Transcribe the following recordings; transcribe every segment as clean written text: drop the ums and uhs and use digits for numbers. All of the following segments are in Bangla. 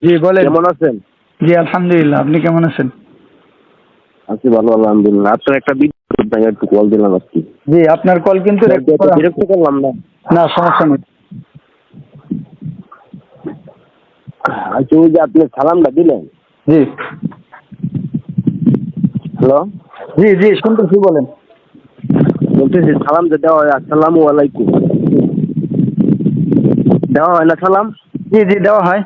জি বলেন। কেমন আছেন? জি আলহামদুলিল্লাহ, আপনি কেমন আছেন? আছি ভালো আলহামদুলিল্লাহ। আপনার একটা বিদ্যুৎ একটু কল দিলাম আর কি। জি আপনার কল কিন্তু রেকর্ড করা বিরক্ত করলাম না? না, সমস্যা নেই। আচ্ছা, ওই যে আপনি সালামটা দিলেন। জি হ্যালো, জি জি শুনতেছি, বলেন। বলতেছি সালাম যে দেওয়া হয় আসসালামু আলাইকুম, দেওয়া হয় না সালাম? জি জি দেওয়া হয়।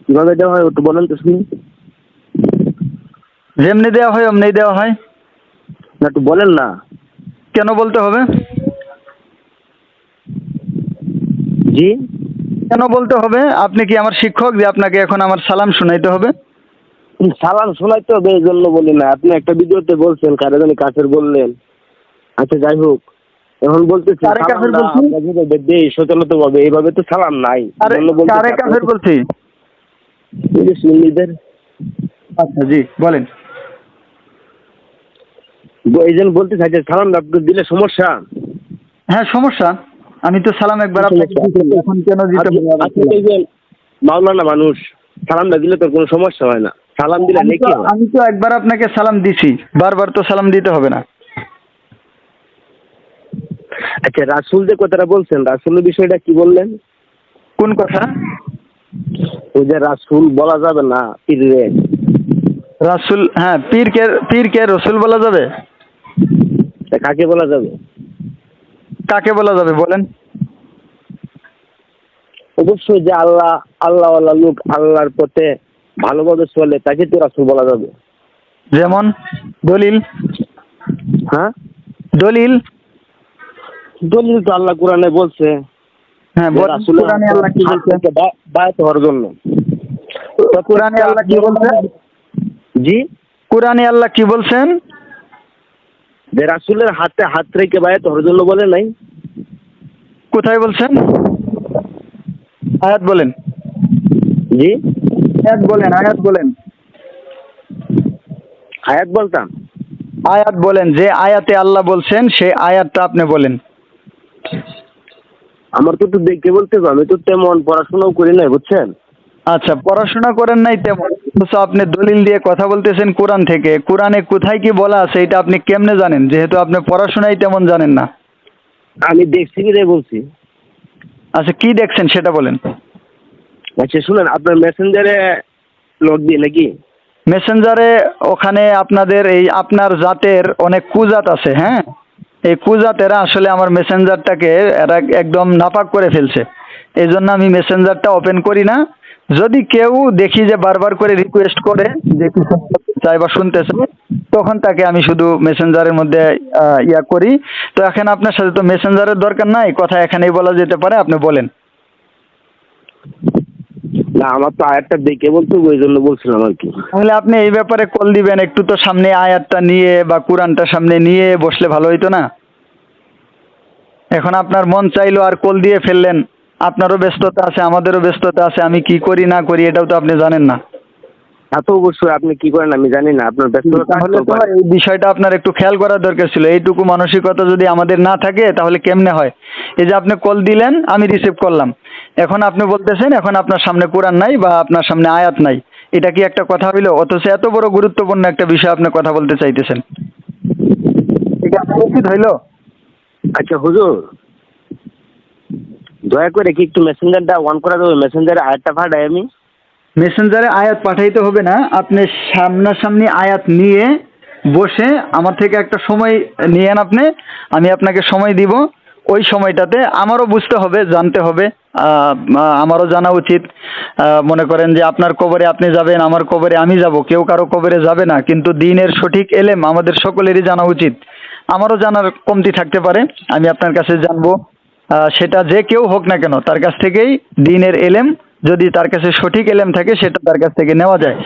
কিভাবে দেওয়া হয় একটু বলেন তো শুনি। যেমনি দেওয়া হয় অমনি দেওয়া হয়। না একটু বলেন না। কেন বলতে হবে? জি, কেন বলতে হবে? আপনি কি আমার শিক্ষক যে আপনাকে এখন আমার সালাম শোনাইতে হবে? সালাম শোনাইতে হবে এই জন্য বলি না। আপনি একটা ভিডিওতে বলছেন কারে জানি কাছের বললেন। আচ্ছা যাই হোক, এখন বলতেছি কারে কাফের সালামটা বলছি? আমরা যেভাবে দেই সচলত ভাবে এইভাবে তো সালাম নাই, এই কারে জন্য কারে বলতেছি কাফের বলছি? এই যে সুন্নিদের। আচ্ছা জি বলেন। এই জন্য বলতে চাই যে সালামটা আপনি দিলে সমস্যা। হ্যাঁ সমস্যা। আমি তো সালাম কি একবার আপনাকে সমস্যা? দিতে, এখন কেন দিতে হবে আবার আপনি তো সালাম? এই যে মাওলানা মানুষ, সালামটা দিলে তোর কোনো সমস্যা হয় না। সালাম দিলে আমি তো নেকি হয়। আমি তো একবার আপনাকে সালাম দিছি, বারবার তো সালাম দিতে হবে না। আচ্ছা, রাসূল যে কথাটা বলছেন, রাসূলের বিষয়টা কি বললেন? কোন কথা? ওই যে রাসূল বলা যাবে না পীরে। রাসূল, হ্যাঁ পীরকে রসুল বলা যাবে? তা কাকে বলা যাবে? কাকে বলা যাবে বলেন? অবশ্যই যে আল্লাহওয়ালা লোক, আল্লাহর পথে ভালোভাবে চলে তাকে তো রাসূল বলা যাবে। যেমন দলিল? হ্যাঁ, দলিল? দলিল তো আল্লাহ কোরআনে বলছে হ্যাঁ যে বলেন, রাসূলের কোরআনে আল্লাহ কি হাত বলছে? থেকে বায়াত হওয়ার জন্য। কোরআনে আল্লাহ কি বলছে? জি, কোরআনে আল্লাহ কি বলছেন? যে রাসূলের হাত রেখে বায়াত হওয়ার জন্য বলে নাই? কোথায় বলছেন? আয়াত বলেন। জি, আয়াত বলেন, আয়াত বলেন। আয়াত বলতাম। আয়াত বলেন, যে আয়াতে আল্লাহ বলছেন সেই আয়াতটা আপনি বলেন। আমার তো একটু দেখে বলতে হবে, আমি তো তেমন পড়াশোনাও করি নাই বুঝছেন। আচ্ছা, পড়াশোনা করেন নাই তেমন, অথচ আপনি দলিল দিয়ে কথা বলতেছেন কোরআন থেকে। কোরআনে কোথায় কি বলা আছে এটা আপনি কেমনে জানেন, যেহেতু আপনি পড়াশোনাই তেমন জানেন না? আমি দেখছি কি বলছি। আচ্ছা কি দেখছেন সেটা বলেন। আচ্ছা শুনেন, আপনার মেসেঞ্জারে লোড দিয়ে নাকি? মেসেঞ্জারে ওখানে আপনাদের এই আপনার জাতের অনেক কুজাত আছে, হ্যাঁ। এই কুজাতেরা আসলে আমার মেসেঞ্জারটাকে এরা একদম নাপাক করে ফেলছে। এই জন্য আমি মেসেঞ্জারটা ওপেন করি না। যদি কেউ দেখি যে বারবার করে রিকোয়েস্ট করে যে কিছু চাই বা শুনতে চাই, তখন তাকে আমি শুধু মেসেঞ্জারের মধ্যে ইয়া করি। তো এখন আপনার সাথে তো মেসেঞ্জারের দরকার নাই, কথা এখানেই বলা যেতে পারে, আপনি বলেন। না, আমার তো আয়াতটা দেখে বলতে হবে, ওই জন্য বলছিলাম আর কি। তাহলে আপনি এই ব্যাপারে কল দিবেন, একটু তো সামনে আয়াতটা নিয়ে বা কোরআনটা সামনে নিয়ে বসলে ভালো হইতো না? এখন আপনার মন চাইলো আর কল দিয়ে ফেললেন। আপনারও ব্যস্ততা আছে, আমাদেরও ব্যস্ততা আছে, আমি কি করি না করি এটাও তো আপনি জানেন না। তা তো অবশ্যই, আপনি কি করেন আমি জানি না, আপনার ব্যস্ততা তাহলে থাকতেও তো পারে। এই বিষয়টা আপনার একটু খেয়াল করার দরকার ছিল। এইটুকু মানসিকতা যদি আমাদের না থাকে তাহলে কেমনে হয়? এই যে আপনি কল দিলেন, আমি রিসিভ করলাম, এখন আপনি বলতেছেন এখন আপনার সামনে কোরআন নাই বা আপনার সামনে আয়াত নাই। এটা কি একটা কথা হইলো? অথচ এত বড় গুরুত্বপূর্ণ একটা বিষয় আপনি কথা বলতে চাইতেছেন, এটা আপনার উচিত হইলো? আচ্ছা হুজুর, দয়া করে কি একটু মেসেঞ্জারটা অন করা যাবে? মেসেঞ্জারে আয়াতটা পাঠাই আমি। মেসেঞ্জারে আয়াত পাঠাইতে হবে না, আপনি সামনাসামনি আয়াত নিয়ে বসে আমার থেকে একটা সময় নিয়েন আপনি। আমি আপনাকে সময় দিব। ওই সময়টাতে আমারও বুঝতে হবে, জানতে হবে, আমারও জানা উচিত। মনে করেন যে আপনার কবরে আপনি যাবেন, আমার কবরে আমি যাব, কেউ কারো কবরে যাবে না, কিন্তু দিনের সঠিক এলেম আমাদের সকলেরই জানা উচিত। আমারও জানার কমতি থাকতে পারে, আমি আপনার কাছে জানবো। সেটা যে কেউ হোক না কেন, তার কাছ থেকেই দিনের এলেম, যদি তার কাছে সঠিক এলেম থাকে সেটা তার কাছ থেকে নেওয়া যায়।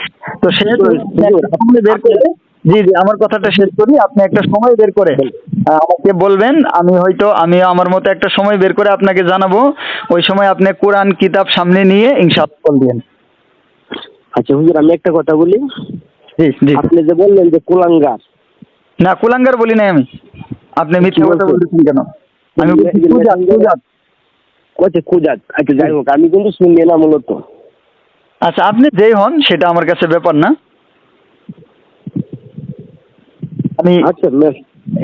তো সেহেতু আপনি একটা সময় বের করে, জি জি আমার কথাটা শেষ করি, আপনি একটা সময় বের করে আমাকে বলবেন। আমি আমার মতো একটা সময় বের করে আপনাকে জানাবো। ওই সময় আপনি কোরআন কিতাব সামনে নিয়ে ইনশাআল্লাহ কল দিয়েন। আচ্ছা হুজুর, আমি একটা কথা বলি। জি জি। আপনি যে বললেন যে কুলাঙ্গার, না কুলাঙ্গার বলি নাই আমি। আপনি মিথ্যা কথা বলতেছেন কেন? আমি বলছি কুজাত, কুজাত। আচ্ছা খুজাত। আচ্ছা যাই হোক, আমি কিন্তু শুনি না মূলত। আচ্ছা, আপনি যেই হন সেটা আমার কাছে ব্যাপার না। আমি আচ্ছা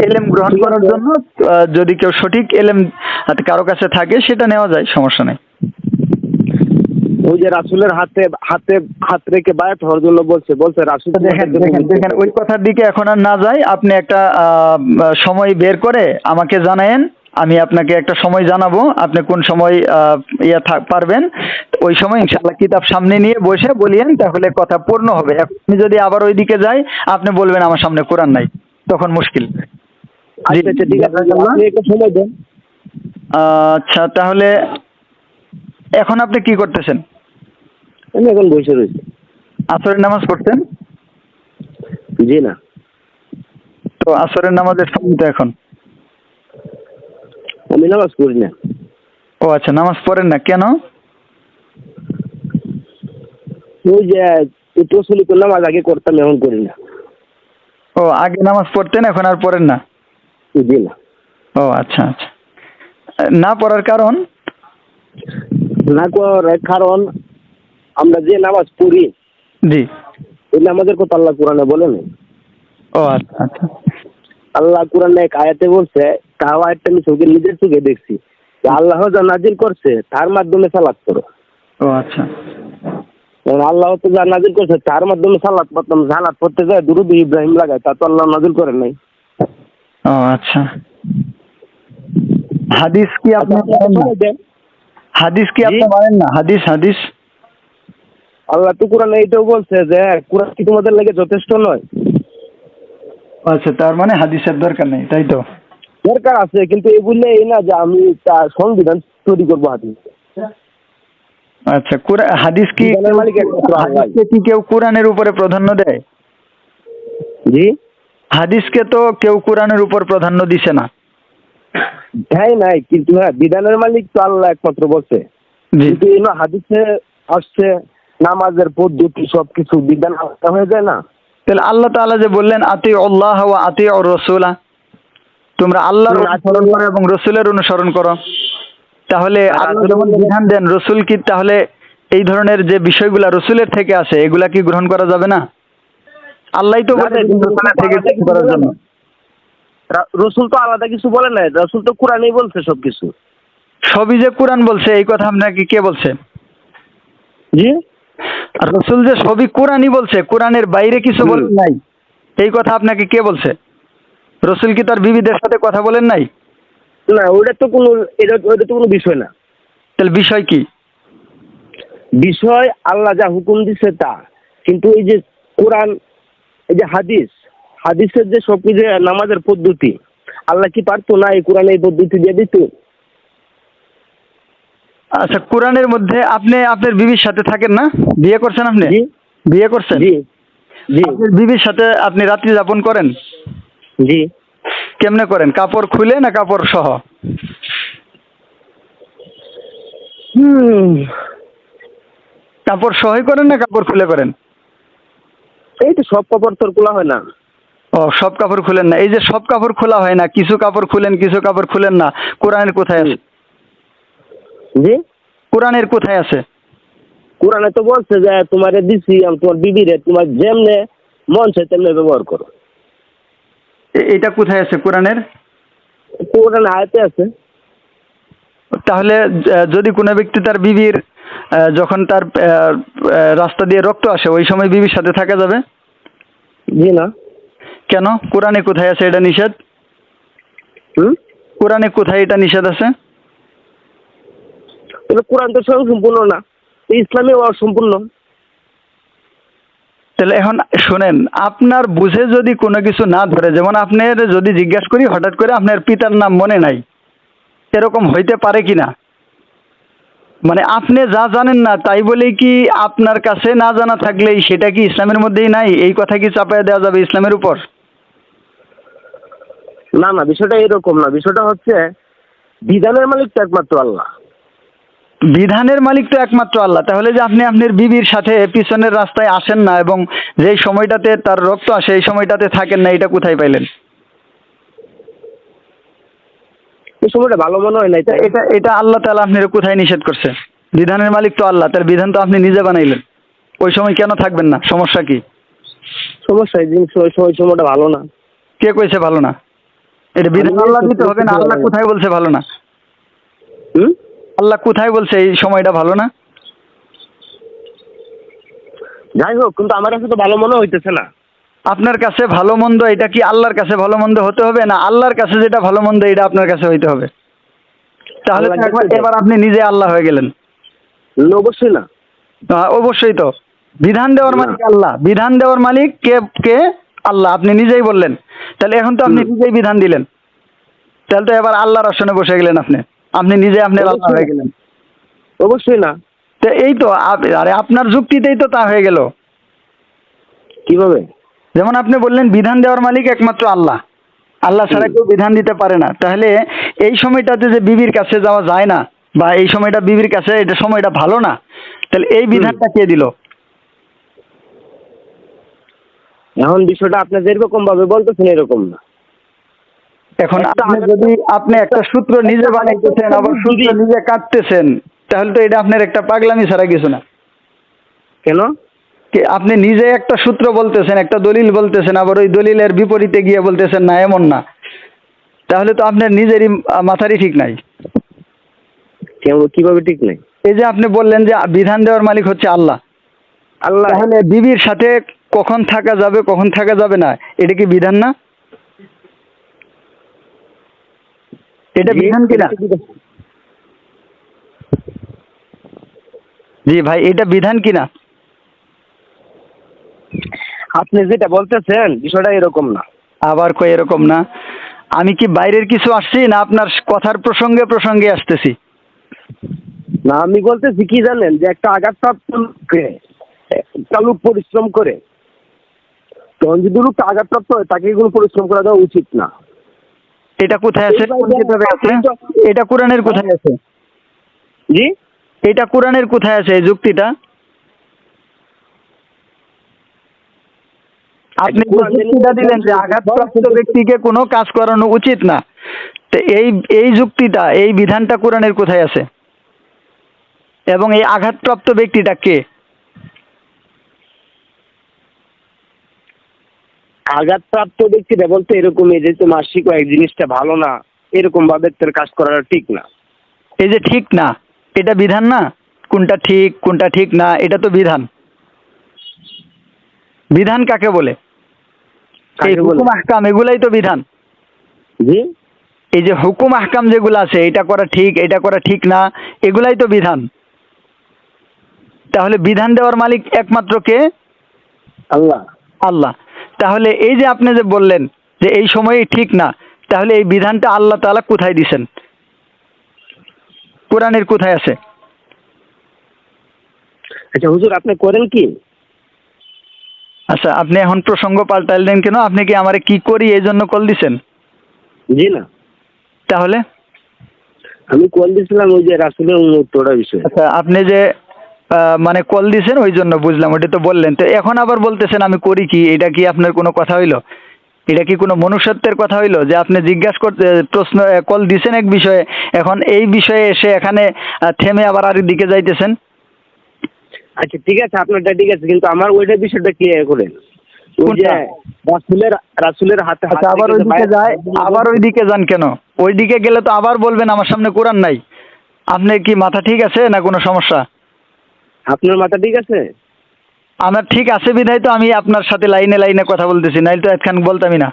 এলেম গ্রহণ ঠিক করার আছে। জন্য যদি কেউ সঠিক এলেম কারো কাছে থাকে সেটা নেওয়া যায়, সমস্যা নেই। ওই যে রাসূলের হাতে হাতে হাত রেখে বায়াত হওয়ার জন্য বলছে রাসূল তো দেখেন তোমাদেরকে দেখেন কবুল দেখেন করবে। ওই কথার দিকে এখন আর না যাই। আপনি একটা সময় বের করে আমাকে জানায়েন, আমি আপনাকে একটা সময় জানাবো আপনি কোন সময় পারবেন। ওই সময় ইনশাআল্লাহ কিতাব সামনে নিয়ে বসে বলিয়েন, তাহলে কথা পূর্ণ হবে। আপনি যদি আবার ওই দিকে যাই, আপনি বলবেন আমার সামনে কোরআন নাই, তখন মুশকিল। জি, আচ্ছা আচ্ছা ঠিক আছে, জাযাকাল্লাহ। আপনি একটু সময় দেন। আচ্ছা, তাহলে এখন আপনি কি করতেছেন? আমি এখন বসে রয়েছি। আসরের নামাজ পড়তেন? জি না। তো আসরের নামাজের সময় তো এখন। আমি নামাজ পড়ি না। ও আচ্ছা, নামাজ পড়েন না কেন? ওই যে প্রচলিত নামাজ আগে করতাম, এখন করি না। ও, আগে নামাজ পড়তেন, এখন আর পড়েন না? জি না। ও আচ্ছা আচ্ছা। না পড়ার কারণ? না করার কারণ, আমরা যে নামাজ পড়ি জি। ওই নামাজের কথা আল্লাহ কোরআনে বলে নাই। ও আচ্ছা আচ্ছা। আল্লাহ কোরআনে এক আয়াতে বলছে, তাও আয়াতটা আমি চোখে নিজের চোখে দেখছি, যে আল্লাহ যা নাজিল করছে তার মাধ্যমে সালাত করো। ও আচ্ছা। কারণ আল্লাহ তো যা নাজিল করছে তার মাধ্যমে সালাত পড়তাম, সালাত পড়তে যায় দুরূদ ইব্রাহিম লাগায়, তা তো আল্লাহ নাজিল করেন নাই। ও আচ্ছা। হাদিস কি আপনি মানেন না? সময় দেন। হাদিস কি আপনি জি? মানেন না? হাদিস হাদিস আল্লাহ তো কোরআনে এইটাও বলছে যে কোরআন কি তোমাদের লাগে যথেষ্ট নয়? আচ্ছা, তার মানে হাদিসের দরকার নেই, তাই তো? দরকার আছে, কিন্তু এই বললে এই না যে আমি তার সংবিধান তৈরি করবো হাদিস। আচ্ছা, হাদিস কি বিধানের মালিক একমাত্র আল্লাহ। হাদিসকে কি কেউ কোরআনের উপরে প্রাধান্য দেয়? জি? হাদিসকে তো কেউ কোরআনের উপর প্রাধান্য দিছে না। দেয় নাই, কিন্তু হ্যাঁ বিধানের মালিক তো আল্লাহ একমাত্র বলছে। জি। কিন্তু এই হাদিসে আসছে নামাজের পদ্ধতি সবকিছু বিধান আলাদা হয়ে যায় না। তাহলে আল্লাহ তাআলা যে বললেন আতিউল্লাহ ওয়া আতিউর রাসূলা, তোমরা আল্লাহর অনুসরণ করো এবং রসুলের অনুসরণ করো, তাহলে আল্লাহ যেমন বিধান দেন, রসুল কি তাহলে এই ধরনের যে বিষয়গুলা রসুলের থেকে আসে এগুলা কি গ্রহণ করা যাবে না? আল্লাহই তো বলে রসুলের থেকে গ্রহণ করার জন্য। রসুল তো আলাদা কিছু বলে নাই, রসুল তো কোরআনেই বলছে সবকিছু। সবই যে কোরআন বলছে এই কথা আপনাকে কে বলছে? জি? আর রসুল যে সবই কোরআনই বলছে, কোরআনের বাইরে কিছু বলেন নাই, এই কথা আপনাকে কে বলছে? রসুল কি তার বিবিদের সাথে কথা বলেন নাই? না, ওটা তো ওটা তো কোনো বিষয় না। তাহলে বিষয় কি? বিষয় আল্লাহ যা হুকুম দিছে তা। কিন্তু এই যে কোরআন, এই যে হাদিসের যে সব কিছু নামাজের পদ্ধতি, আল্লাহ কি পারতো না এই কোরআনে এই পদ্ধতি দিয়ে দিত? আচ্ছা, কোরআনের মধ্যে আপনি আপনার বিবির সাথে থাকেন না? বিয়ে করছেন আপনি? জি বিয়ে করছেন? জি জি আপনার বিবির সাথে আপনি রাত্রি যাপন করেন? জি। কেমনে করেন? কাপড় খুলে না কাপড় সহ? কাপড় সহই করেন না কাপড় খুলে করেন? এই তো সব কাপড় তোর খোলা হয় না। ও, সব কাপড় খুলেন না। এই যে সব কাপড় খোলা হয় না, কিছু কাপড় খুলেন কিছু কাপড় খুলেন না, কোরআনের কোথায় আছে? জি? কোরআনের কোথায় আছে? কোরআনে তো বলছে যে তোমারে দিছি আমি তোমার বিবিরে তোমার যেমনে মন চায় তেমনি ব্যবহার করো। এটা কোথায় আছে কোরআনের? কোরআনে আয়াতে আছে। তাহলে যদি কোনো ব্যক্তি তার বিবির যখন তার রাস্তা দিয়ে রক্ত আসে ওই সময় বিবির সাথে থাকা যাবে? জি না। কেন? কোরআনে কোথায় আছে এটা নিষেধ? কোরআনে কোথায় এটা নিষেধ আছে? কোরআন তো সম্পূর্ণ না, ইসলামী অসম্পূর্ণ। তাহলে এখন শোনেন, আপনার বুঝে যদি কোনো কিছু না ধরে, যেমন আপনার যদি জিজ্ঞাসা করি হঠাৎ করে আপনার পিতার নাম মনে নাই, এরকম হইতে পারে কিনা? মানে আপনি যা জানেন না তাই বলেই কি আপনার কাছে না জানা থাকলেই সেটা কি ইসলামের মধ্যেই নাই? এই কথা কি চাপায় দেওয়া যাবে ইসলামের উপর? না না, বিষয়টা এরকম না। বিষয়টা হচ্ছে বিধানের মালিক তো একমাত্র আল্লাহ। বিধানের মালিক তো একমাত্র আল্লাহ, তাহলে যে আপনি আপনার বিবির সাথে পিছনের রাস্তায় আসেন না এবং যেই সময়টাতে তার রক্ত আসে এই সময়টাতে থাকেন না, এটা কোথায় পাইলেন? এই সময়টা ভালো মনে হয় না। এটা এটা আল্লাহ তাআলা আপনার কোথায় নিষেধ করছে? বিধানের মালিক তো আল্লাহ, তার বিধান তো আপনি নিজে বানাইলেন। ওই সময় কেন থাকবেন না? সমস্যা কি? সমস্যা এই জিনিস ওই সময়টা ভালো না। কে কইছে ভালো না? এটা বিধান আল্লাহ দিতে হবে না? আল্লাহ কোথায় বলছে ভালো না? হুম? আল্লাহ কোথায় বলছে এই সময়টা ভালো না? যাই হোক, কিন্তু আমার কাছে তো ভালো মনে হইতেছে না। আপনার কাছে ভালো মন্দ এটা কি আল্লাহর কাছে ভালো মন্দ হতে হবে, না আল্লাহর কাছে যেটা ভালো মন্দ এটা আপনার কাছে হইতে হবে? তাহলে তো আল্লাহ একবার- দেখতে এবার আপনি নিজে আল্লাহ হয়ে গেলেন। অবশ্যই না। অবশ্যই তো। বিধান দেওয়ার না। মালিক আল্লাহ, বিধান দেওয়ার মালিক কে? কে? আল্লাহ। আপনি নিজেই বললেন। তাহলে এখন তো আপনি নিজেই বিধান দিলেন, তাহলে তো এবার আল্লাহর আসনে বসে গেলেন আপনি। আপনি নিজে আপনার আল্লাহ হয়ে গেলেন। অবশ্যই না। তো এই তো আরে আপনার যুক্তিতেই তো তা হয়ে গেল। কিভাবে? যেমন আপনি বললেন বিধান দেওয়ার মালিক একমাত্র আল্লাহ, আল্লাহ ছাড়া কেউ বিধান দিতে পারে না। তাহলে এই সময়টাতে যে বিবির কাছে যাওয়া যায় না, বা এই সময়টা বিবির কাছে এটা সময়টা ভালো না, তাহলে এই বিধানটা কে দিল? এখন বিষয়টা আপনি যেরকম ভাবে বলতেছেন এরকম না। এখন একটা আপনি আঘাত- যদি আপনি একটা সূত্র নিজে বানাইতেছেন আবার সূত্র নিজে কাটতেছেন, তাহলে তো এটা আপনার একটা পাগলামি ছাড়া কিছু না। কেন? আপনি নিজে একটা সূত্র বলতেছেন, একটা দলিল বলতেছেন, আবার ওই দলিলের বিপরীতে গিয়ে বলতেছেন না এমন না, তাহলে তো আপনার নিজেরই মাথারই ঠিক নাই। কিভাবে ঠিক নেই? এই যে আপনি বললেন যে বিধান দেওয়ার মালিক হচ্ছে আল্লাহ, আল্লাহ। তাহলে বিবির সাথে কখন থাকা যাবে কখন থাকা যাবে না এটা কি বিধান না? এটা বিধান কিনা? জি ভাই, এটা বিধান কিনা? আপনি যেটা বলতেছেন বিষয়টা এরকম না। আবার কই এরকম না? আমি কি বাইরের কিছু আসছি, না আপনার কথার প্রসঙ্গে প্রসঙ্গে আসতেছি? না, আমি বলতেছি কি জানেন, যে একটা আঘাতপ্রাপ্ত লোককে একটা লোক পরিশ্রম করে, তখন যদি লোকটা আঘাতপ্রাপ্ত হয় তাকে কোনো পরিশ্রম করা দেওয়া উচিত না। এটা কোথায় আছে? কোন কিতাবে আছে? এটা কোরআনের কোথায় আছে? জি? এটা কোরআনের কোথায় আছে এই যুক্তিটা? আপনি যে যুক্তিটা দিলেন যে আঘাতপ্রাপ্ত ব্যক্তিকে কোনো কাজ করানো উচিত না, তো এই এই যুক্তিটা, এই বিধানটা কোরআনের কোথায় আছে? এবং এই আঘাতপ্রাপ্ত ব্যক্তিটা কে? আঘাতপ্রাপ্ত ব্যক্তিরা বলতে এরকমই, যে তোমার শিখো এক জিনিসটা ভালো না, এরকম ভাবে তার কাজ করাটা ঠিক না। এই যে ঠিক না, এটা বিধান না? কোনটা ঠিক কোনটা ঠিক না এটা তো বিধান। বিধান কাকে বলে? এই কাকে বলে? হুকুম আহকাম এগুলাই তো বিধান। জি? এই যে হুকুম আহকাম যেগুলো আছে, এটা করা ঠিক এটা করা ঠিক না, এগুলাই তো বিধান। তাহলে বিধান দেওয়ার মালিক একমাত্র কে? আল্লাহ। আল্লাহ। তাহলে এই যে আপনি যে বললেন যে এই সময়ে ঠিক না, তাহলে এই বিধানটা আল্লাহ তাআলা কোথায় দিছেন? কোরআনের কোথায় আছে? আচ্ছা হুজুর, আপনি করেন কি? আচ্ছা, আপনি এখন প্রসঙ্গ পাল্টাইলেন কেন? আপনি কি আমারে কি করি এই জন্য কল দিছেন? জি না, তাহলে আমি কল দিয়েছিলাম ওই যে রাসূলের উত্তরটা বিষয়ে। আচ্ছা, আপনি যে মানে কল দিছেন ওই জন্য বুঝলাম, ওটা তো বললেন। তো এখন আবার বলতেছেন আমি করি কি? এটা কি আপনার কোনো কথা হইলো? এটা কি কোনো মনুষ্যত্বের কথা হইলো যে আপনি জিজ্ঞাসা করতে প্রশ্ন কল দিছেন এক বিষয়ে, এখন এই বিষয়ে এসে এখানে থেমে আবার আরেক দিকে যাইতেছেন? আচ্ছা ঠিক আছে, আপনারটা ঠিক আছে, কিন্তু আমার ওইটা বিষয়টা ক্লিয়ার করেন। ওই যে কোনটা? রাসূলের হাতে আচ্ছা, আবার ওই দিকে যায়, আবার ওই দিকে যান কেন? ওই দিকে গেলে তো আবার বলবেন আমার সামনে কোরআন নাই। আপনার কি মাথা ঠিক আছে না কোনো সমস্যা? আপনার মাথা ঠিক আছে? আমার ঠিক আছে বিধায় তো আমি আপনার সাথে লাইনে লাইনে কথা বলতেছি, নাইলে তো এতক্ষণ বলতামই না।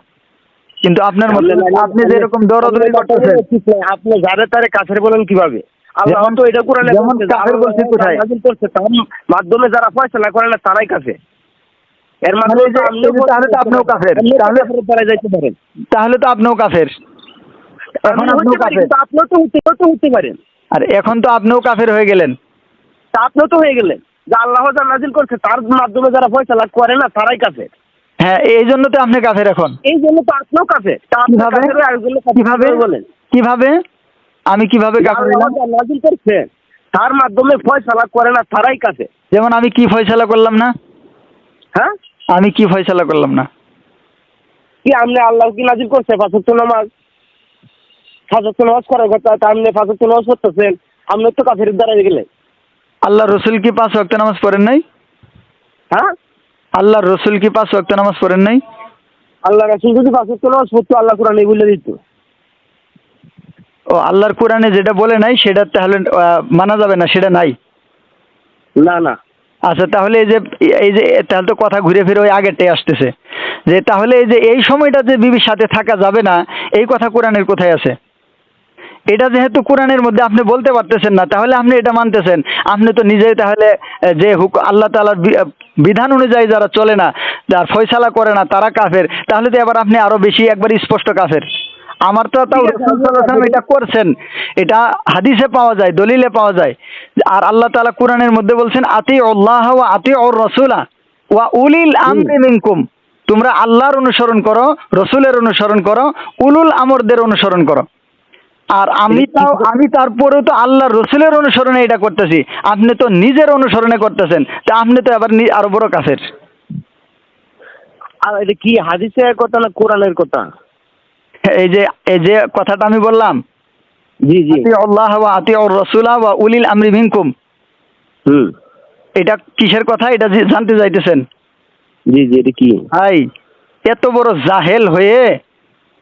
কিন্তু আপনার মতো আপনি যেরকম দৌড়াদৌড়ি করতেছেন, আপনি যারে তারে কাছের বলেন কিভাবে? আল্লাহ তো এটা কোরআনে যেমন বলছে যে কাফের আল্লাহ বলছে কোথায়? নাযিল করছে, তার মাধ্যমে যারা ফয়সালা করে না তারাই কাছে। এর মাধ্যমে তো তাহলে তো আপনিও কাফের। তারা যাইতে পারেন। তাহলে তো আপনিও কাফের। এখন আপনিও কাফের। আপনিও তো হতে পারেন। আর এখন তো আপনিও কাফের হয়ে গেলেন। তা আপনিও তো হয়ে গেলেন যে আল্লাহ যা নাযিল করছে তার মাধ্যমে যারা ফয়সালা করে না তারাই কাছে। হ্যাঁ, এই জন্য তো আপনি কাফের এখন। এই জন্য তো আপনিও কাছে। তা আপনি কিভাবে? কাফের হয়ে আরেকজনকে কাফের কিভাবে? বলেন। কিভাবে? আমি কিভাবে কাফের আল্লাহ হইলাম? যা নাযিল করছে তার মাধ্যমে ফয়সালা করে না তারাই কাছে। যেমন আমি কি ফয়সালা করলাম না? হ্যাঁ? আমি কি ফয়সালা করলাম না? কি আপনি আল্লাহ কি নাযিল করছে ৫ ওয়াক্ত নামাজ? ৫ ওয়াক্ত নামাজ করার কথা, তা আপনি ৫ ওয়াক্ত নামাজ পড়তেছেন, আপনি তো কাফের দ্বারা গেলেন। আল্লাহ রসুল কি 5 ওয়াক্ত নামাজ পড়েন নাই? হ্যাঁ, আল্লাহর রসুল কি 5 ওয়াক্ত নামাজ পড়েন নাই? আল্লাহ রাসূল যদি 5 ওয়াক্ত নামাজ পড়তো আল্লাহ কোরআনে বলে দিত। ও আল্লাহর কোরআনে যেটা বলে নাই সেটা তাহলে মানা যাবে না, সেটা নাই। না না, আচ্ছা, তাহলে এই যে তাহলে তো কথা ঘুরে ফিরে ওই আগেরটাই আসতেছে, যে তাহলে এই সময়টা যে বিবির সাথে থাকা যাবে না, এই কথা কোরআনের কোথায় আছে? এটা যেহেতু কোরআনের মধ্যে আপনি বলতে পারতেছেন না, তাহলে আপনি এটা মানতেছেন, আপনি তো নিজেই তাহলে যে আল্লাহ তাআলার বিধান অনুযায়ী যারা চলে না, যারা ফয়সালা করে না, তারা কাফের। তাহলে তো এবার আপনি আরো বেশি একবার স্পষ্ট কাফের। আমার তো তাও রাসূল সাল্লাল্লাহু আলাইহি ওয়াসাল্লাম এটা করছেন, এটা হাদিসে পাওয়া যায়, দলিলে পাওয়া যায়। আর আল্লাহ তাআলা কোরআনের মধ্যে বলছেন আতিউল্লাহ ওয়া আতিউর রাসূলা ওয়া উলিল আমরি মিনকুম, তোমরা আল্লাহর অনুসরণ করো, রসুলের অনুসরণ করো, উলুল আমরদের অনুসরণ করো। আর আমি তারপরেও তো আল্লাহর রসুলের অনুসরণে এটা করতেছি, আপনি তো নিজের অনুসরণে করতেছেন, তা আপনি তো আবার আরো বড় কাফের। আর এটা কি হাদিসের কথা না কোরআনের কথা? এই যে কথাটা আমি বললাম, জি জি, আতিউল্লাহ ওয়া আতিউর রাসূলা ওয়া উলিল আমরি মিনকুম, এটা কিসের কথা এটা জানতে চাইতেছেন? জি জি, এটা কি? ভাই, এত বড় জাহেল হয়ে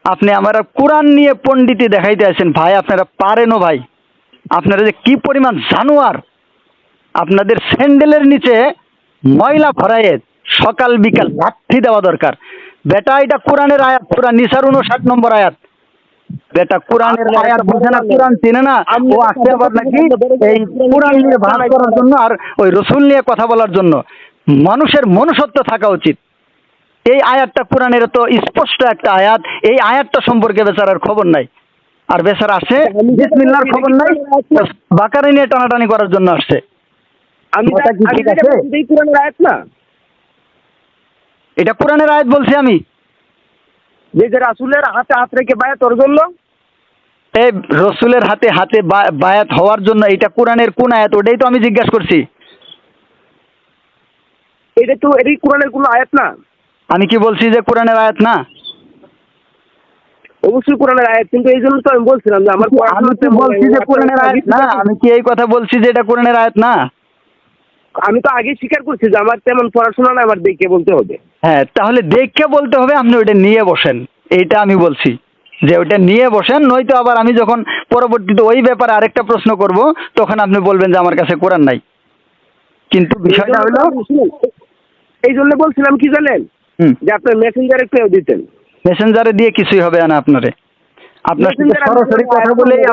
আপনি আমার কোরআন নিয়ে পণ্ডিতি দেখাইতে আছেন ভাই, আপনারা পারেনও ভাই, আপনারা যে কি পরিমাণ জানোয়ার, আপনাদের স্যান্ডেলের নিচে ময়লা ভরায়ে সকাল বিকাল লাঠি দেওয়া দরকার। বেটা এটা কোরআনের আয়াত, সূরা নিসার 59 নম্বর আয়াত। বেটা কোরআনের আয়াত বুঝে না, কোরআন চেনে না, ও আসছে আবার নাকি এই কোরআন নিয়ে ভাগ করার জন্য আর ওই রসুল নিয়ে কথা বলার জন্য। মানুষের মনুষ্যত্ব থাকা উচিত। এই আয়াতটা কোরআনের তো স্পষ্ট একটা আয়াত, এই আয়াতটা সম্পর্কে বেচারার খবর নাই, আর বেচারা আসে বিসমিল্লাহর খবর নাই, বাকারে নিয়ে টানাটানি করার জন্য আসছে। কথা কি ঠিক আছে? কোরআনের আয়াত না, এটা কোরআনের আয়াত বলছি আমি। যে রাসূলের হাতে হাত রেখে বায়াত ওর জন্য, এই রসুলের হাতে হাতে বায়াত হওয়ার জন্য এটা কোরআনের কোন আয়াত, ওটাই তো আমি জিজ্ঞাসা করছি। এটাই কোরআনের কোনো আয়াত না। আমি কি বলছি যে কোরআনের আয়াত না? অবশ্যই কোরআনের আয়াত, কিন্তু এই জন্য তো আমি বলছিলাম যে আমার আমি কি বলছি যে কোরআনের আয়াত না? আমি কি এই কথা বলছি যে এটা কোরআনের আয়াত না? আমি তো আগে স্বীকার করছি যে আমার তেমন পড়াশোনা না, আমার দেখে বলতে হবে। হ্যাঁ, তাহলে দেখে বলতে হবে, আপনি ওইটা নিয়ে বসেন, এইটা আমি বলছি যে ওইটা নিয়ে বসেন, নয়তো আবার আমি যখন পরবর্তীতে ওই ব্যাপারে আরেকটা প্রশ্ন করব তখন আপনি বলবেন যে আমার কাছে কোরআন নাই। কিন্তু বিষয়টা হলো, এই জন্য বলছিলাম কি জানেন, যে আপনার মেসেঞ্জারে একটু দিতেন। মেসেঞ্জারে দিয়ে কিছুই হবে না আপনার সাথে সরাসরি কথা বলেই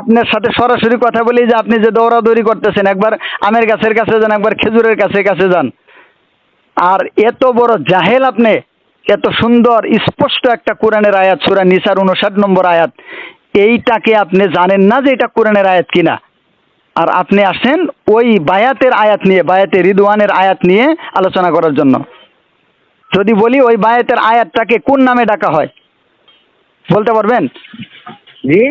আপনার সাথে সরাসরি কথা বলেই যে আপনি যে দৌড়াদৌড়ি করতেছেন, একবার আমের গাছের কাছে যান, একবার খেজুরের কাছে যান। আর এত বড় জাহেল আপনি, এত সুন্দর স্পষ্ট একটা কোরআনের আয়াত, সূরা নিসার 59 নম্বর আয়াত, এইটাকে আপনি জানেন না যে এটা কোরআনের আয়াত কিনা। আর আপনি আসেন ওই বায়াতের আয়াত নিয়ে, বায়াতে রিদওয়ানের আয়াত নিয়ে আলোচনা করার জন্য। যদি বলি ওই বায়াতের আয়াতটাকে কোন নামে ডাকা হয় বলতে পারবেন? জি,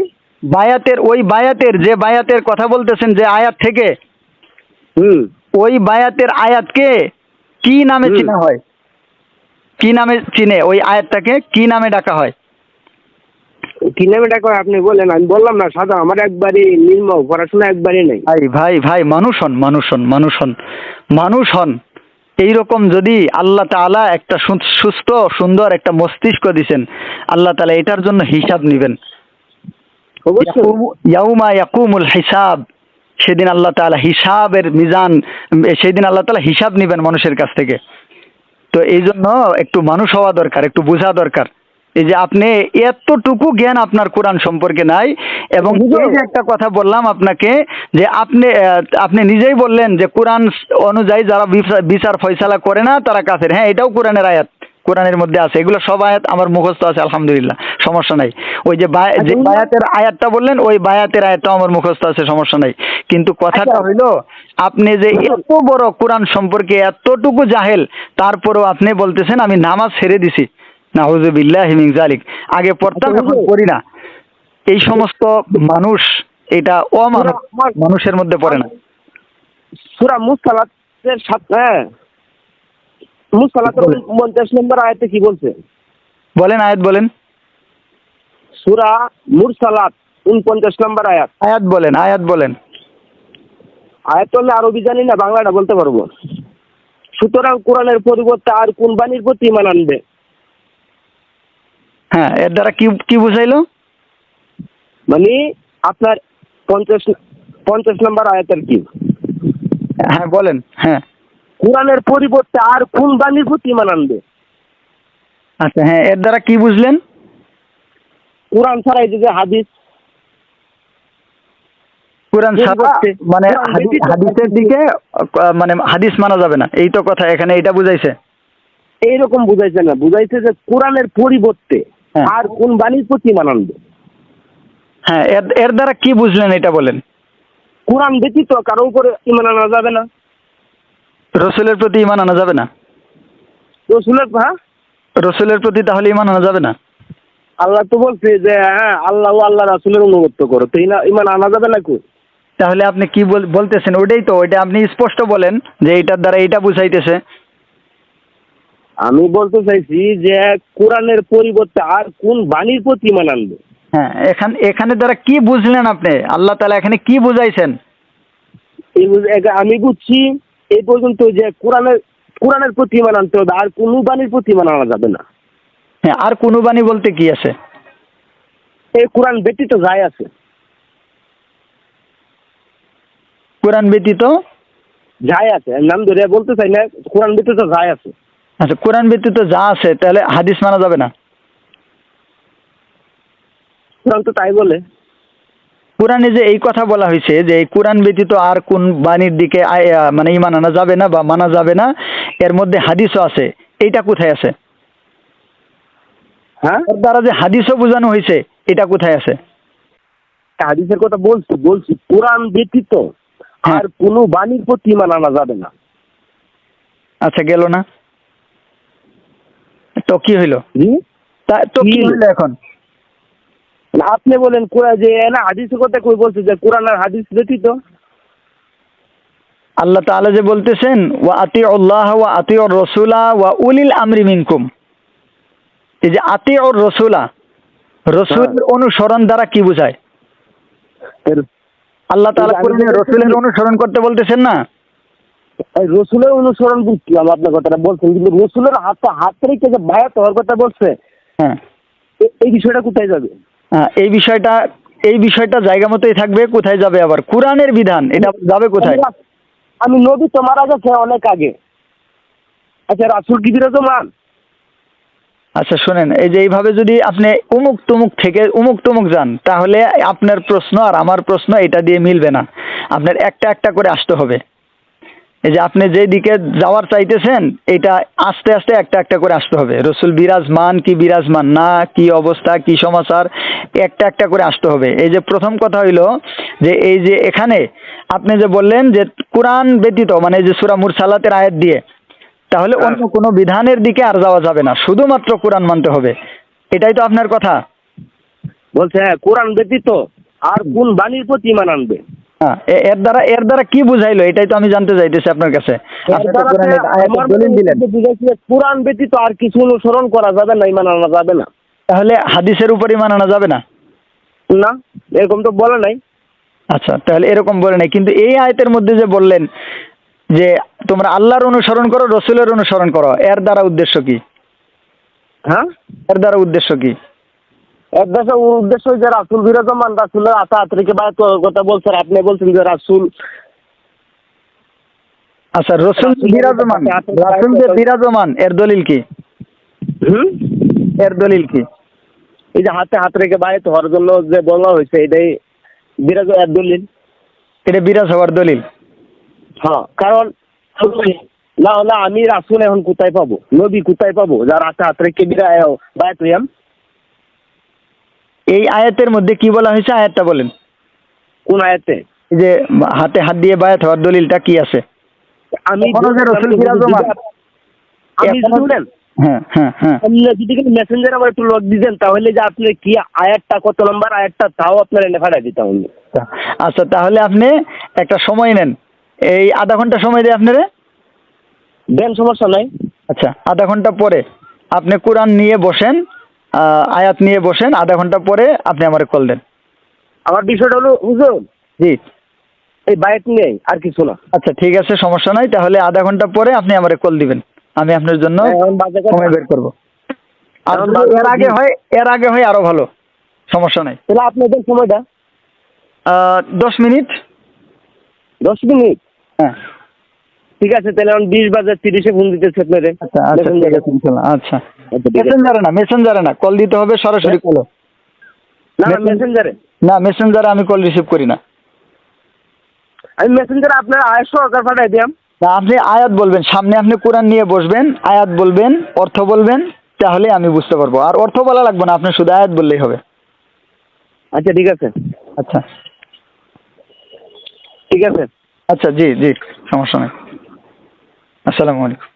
বায়াতের যে বায়াতের কথা বলতেছেন যে আয়াত থেকে, ওই বায়াতের আয়াতকে কি নামে চিনা হয়? কি নামে চিনে ওই আয়াতটাকে, কি নামে ডাকা হয়? কি নামে ডাকা হয় আপনি বলেন, আমি বললাম না সাদা, আমার একবারই নির্ম পড়াশোনা একবারই নেই। ভাই মানুষ হন। এইরকম যদি আল্লাহ তাআলা একটা সুস্থ সুন্দর একটা মস্তিষ্ক দিছেন, আল্লাহ তাআলা এটার জন্য হিসাব নেবেন। ইয়াউমা ইয়াকুমুল হিসাব, সেদিন আল্লাহ তাআলা হিসাবের মিজান, সেদিন আল্লাহ তাআলা হিসাব নেবেন মানুষের কাছ থেকে। তো এই জন্য একটু মানুষ হওয়া দরকার, একটু বোঝা দরকার। এই যে আপনি এতটুকু জ্ঞান আপনার কোরআন সম্পর্কে নাই, এবং এই যে একটা কথা বললাম আপনাকে, যে আপনি নিজেই বললেন যে কোরআন অনুযায়ী যারা বিচার ফয়সালা করে না তারা কাফের। হ্যাঁ, এটাও কোরআনের আয়াত, কোরআনের মধ্যে আছে। এগুলো সব আয়াত আমার মুখস্থ আছে, আলহামদুলিল্লাহ, সমস্যা নাই। ওই যে বায়াতের আয়াতটা বললেন, ওই বায়াতের আয়াতটাও আমার মুখস্থ আছে, সমস্যা নাই। কিন্তু কথাটা হইলো, আপনি যে এত বড় কোরআন সম্পর্কে এতটুকু জাহেল, তারপরেও আপনি বলতেছেন আমি নামাজ ছেড়ে দিছি। নাউযুবিল্লাহি মিন যালিক, আগে পড়তাম এখন পড়ি না। এই সমস্ত মানুষ, এটা মানুষের মধ্যে পড়ে না। সূরা মুরসালাতের 49 নম্বর আয়াতে কি বলছে বলেন, আয়াত বলেন। সূরা মুরসালাত 49 নম্বর আয়াত। আয়াত বলেন। আয়াত বললে আরবি জানি না, বাংলাটা বলতে পারবো। সুতরাং কোরআনের পরিবর্তে আর কোন বাণীর প্রতি ঈমান আনবে? হ্যাঁ, এর দ্বারা কি কি বুঝাইলো? মানে আপনার 50 নম্বর আয়াতের কি? হ্যাঁ বলেন। হ্যাঁ কোরআনের পরিবর্তে আর কোন বাণীর প্রতি ঈমান আনবে? আচ্ছা, হ্যাঁ এর দ্বারা কি বুঝলেন? কোরআন ছাড়া এই যে হাদিস, কোরআন ছাড়া মানে কোরআন ব্যতীত হাদিসের দিকে মানে হাদিস মানা যাবে না, এই তো কথা এখানে এটা বুঝাইছে। এইরকম বুঝাইছে না, বুঝাইছে যে কোরআনের পরিবর্তে হ্যাঁ। আর কোন বাণীর প্রতি ঈমান আনবে? হ্যাঁ, এর এর দ্বারা কি বুঝলেন এটা বলেন। কোরআন ব্যতীত কারো উপরে ঈমান আনা যাবে না। রসুলের প্রতি ঈমান আনা যাবে না? রসুলের, হ্যাঁ, রসুলের প্রতি তাহলে ঈমান আনা যাবে না? আল্লাহ তো বলছে যে হ্যাঁ আল্লাহ ও আল্লাহ রাসূলের অনুগত্য করো, তো ঈমান আনা যাবে না কই? তাহলে আপনি কি বলতেছেন? ওইটাই তো, ওইটা আপনি স্পষ্ট বলেন যে এইটার দ্বারা এইটা বুঝাইতেছে। আমি বলতে চাইছি যে কোরআনের পরিবর্তে আর কোন বাণীর প্রতি ঈমান আনবে? হ্যাঁ, এখানে দ্বারা কি বুঝলেন আপনি? আল্লাহ তাআলা এখানে কি বুঝাইছেন? আমি বুঝছি এই পর্যন্ত যে কোরআনের প্রতি ঈমান আনতে হবে, আর কোন বাণীর প্রতি ঈমান আনা যাবে না। হ্যাঁ, আর কোন বাণী বলতে কি আছে? এই কোরআন ব্যতীত যাই আছে, কোরআন ব্যতীত যাই আছে, নাম ধরে বলতে চাই না, কোরআন ব্যতীত যাই আছে। আচ্ছা, কোরআন ব্যতীত যা আছে তাহলে হাদিস মানা যাবে না? কোরআন তো তাই বলে। কোরআনে যে এই কথা বলা হয়েছে যে এই কোরআন ব্যতীত আর কোন বাণীর দিকে মানে ঈমান আনা যাবে না বা মানা যাবে না, এর মধ্যে হাদিসও আছে, এইটা কোথায় আছে? হ্যাঁ, এর দ্বারা যে হাদিসও বোঝানো হয়েছে, এটা কোথায় আছে? হাদিসের কথা বলছি কোরআন ব্যতীত আর কোন বাণীর প্রতি ঈমান আনা যাবে না। আচ্ছা, গেল না তো কি হইলো? জি, তা তো কি হইলো এখন? আপনি বলেন কোরআন যে না হাদিসের কথা কই বলছে যে কোরআন আর হাদিস ব্যতীত? আল্লাহ তাআলা যে বলতেছেন ওয়া আতিউল্লাহ ওয়া আতিউর রাসূলা ওয়া উলিল আমরি মিনকুম, এই যে আতিউর রাসূলা, রাসূলের অনুসরণ দ্বারা কি বোঝায়? আল্লাহ তাআলা কোরআনে রাসূলের অনুসরণ করতে বলতেছেন না? রসুলের অনুসরণ বুঝলাম, আপনার কথাটা বলছেন, কিন্তু রসুলের হাত রেখে যে বায়াত হওয়ার কথা বলছে, হ্যাঁ, এই বিষয়টা কোথায় যাবে? এই বিষয়টা জায়গা মতোই থাকবে। কোথায় যাবে আবার? কোরআনের বিধান, এটা যাবে কোথায়? আমি নবী তো মারা গেছে অনেক আগে। আচ্ছা, রাসূল কি বিরাজমান? আচ্ছা শোনেন, এই যে এইভাবে যদি আপনি উমুক তুমুক থেকে উমুক তুমুক যান, তাহলে আপনার প্রশ্ন আর আমার প্রশ্ন এটা দিয়ে মিলবে না। আপনার একটা একটা করে আসতে হবে। এই যে আপনি যে দিকে যাওয়ার চাইতেছেন, এটা আস্তে আস্তে একটা একটা করে আসতে হবে। রসুল বিরাজমান কি বিরাজমান না, কি অবস্থা, কি সমাচার, একটা একটা করে আসতে হবে। এই যে প্রথম কথা হইলো যে এই যে এখানে আপনি যে বললেন যে কোরআন ব্যতীত, মানে এই যে সূরা মুরসালাতের আয়াত দিয়ে, তাহলে অন্য কোনো বিধানের দিকে আর যাওয়া যাবে না, শুধুমাত্র কোরআন মানতে হবে, এটাই তো আপনার কথা। বলছে হ্যাঁ কোরআন ব্যতীত আর কোন বাণীর প্রতি ঈমান আনবে? হ্যাঁ, এর দ্বারা কি বুঝাইলো এটাই তো আমি জানতে চাইতেছি আপনার কাছে। আপনি তো কোরআনের আয়াতের দলিল দিলেন। কোরআন ব্যতীত আর কিছু অনুসরণ করা যাবে না, ঈমান আনা যাবে না। তাহলে হাদিসের উপর ঈমান আনা যাবে না? না, এরকম তো বলে নাই। আচ্ছা, তাহলে এরকম বলে নাই, কিন্তু এই আয়াতের মধ্যে যে বললেন যে তোমরা আল্লাহর অনুসরণ করো, রসুলের অনুসরণ করো, এর দ্বারা উদ্দেশ্য কি? হ্যাঁ, এর দ্বারা উদ্দেশ্য কি? উদ্দেশ্য যে রাসূল বিরাজমান, রাসূলের হাত রেখে বায়াত হওয়ার কথা বলছেন, আপনি বলছেন যে রাসূল। আচ্ছা, রসুল বিরাজমান, রাসূল যে বিরাজমান, এর দলিল কি? এর দলিল কি? এই যে হাত রেখে বায়াত হওয়ার জন্য যে বলা হয়েছে, এটাই বিরাজ এর দলিল। এটা বিরাজ হওয়ার দলিল? হ্যাঁ, কারণ না আমি রাসূল এখন কোথায় পাবো, নবী কোথায় পাবো যার হাত রেখে বায়াত হইয়াম? এই আয়াতের মধ্যে কি বলা হয়েছে, আয়াতটা বলেন। কোন আয়াতে? এই যে হাতে হাত দিয়ে বায়াত হওয়ার দলিলটা কি আছে? আমি রসুল বিরাজমান, আপনি শুনলেন? হ্যাঁ হ্যাঁ হ্যাঁ, যদি মেসেঞ্জার আমার একটু লগ দিতেন, তাহলে যে আপনি কি আয়াতটা কত নম্বর আয়াতটা তাও আপনার এনে ফাটাই দিতাম। আচ্ছা, তাহলে আপনি একটা সময় নেন, এই আধা ঘন্টা সময় দেয় আপনারে দেন, সমস্যা নাই। আচ্ছা, আধা ঘন্টা পরে আপনি কোরআন নিয়ে বসেন, আয়াত নিয়ে বসেন, আধা ঘন্টা পরে আপনি আমারে কল দেন। আমার বিষয়টা হলো হুজুর, জি, এই বায়াত নেই, আর কিছু না। আচ্ছা ঠিক আছে, সমস্যা নাই। তাহলে আধা ঘন্টা পরে আপনি আমারে কল দিবেন, আমি আপনার জন্য এখন বাজে কয়টা? সময় বের করবো। আর এখন যদি বাজে এর আগে হয়, এর আগে হয় আরো ভালো, সমস্যা নাই। তাহলে আপনাদের সময়টা 10 মিনিট। 10 মিনিট? হ্যাঁ ঠিক আছে, তাহলে এখন 20:30 ফোন দিতেছে আপনারে। আচ্ছা আচ্ছা ঠিক আছে ইনশাল্লাহ। আচ্ছা আচ্ছা, ঠিক আছে। মেসেঞ্জারে না, কল দিতে হবে সরাসরি কল। না মেসেঞ্জারে, না মেসেঞ্জারে আমি কল রিসিভ করি না। আমি মেসেঞ্জারে আপনার আয়ের সহকার পাঠাই দিলাম। না, আপনি আয়াত বলবেন, সামনে আপনি কোরআন নিয়ে বসবেন, আয়াত বলবেন, অর্থ বলবেন, তাহলে আমি বুঝতে পারবো। আর অর্থ বলা লাগবে না, আপনি শুধু আয়াত বললেই হবে। আচ্ছা ঠিক আছে, আচ্ছা ঠিক আছে। আচ্ছা জি জি, সমস্যা নেই। আসসালামু আলাইকুম।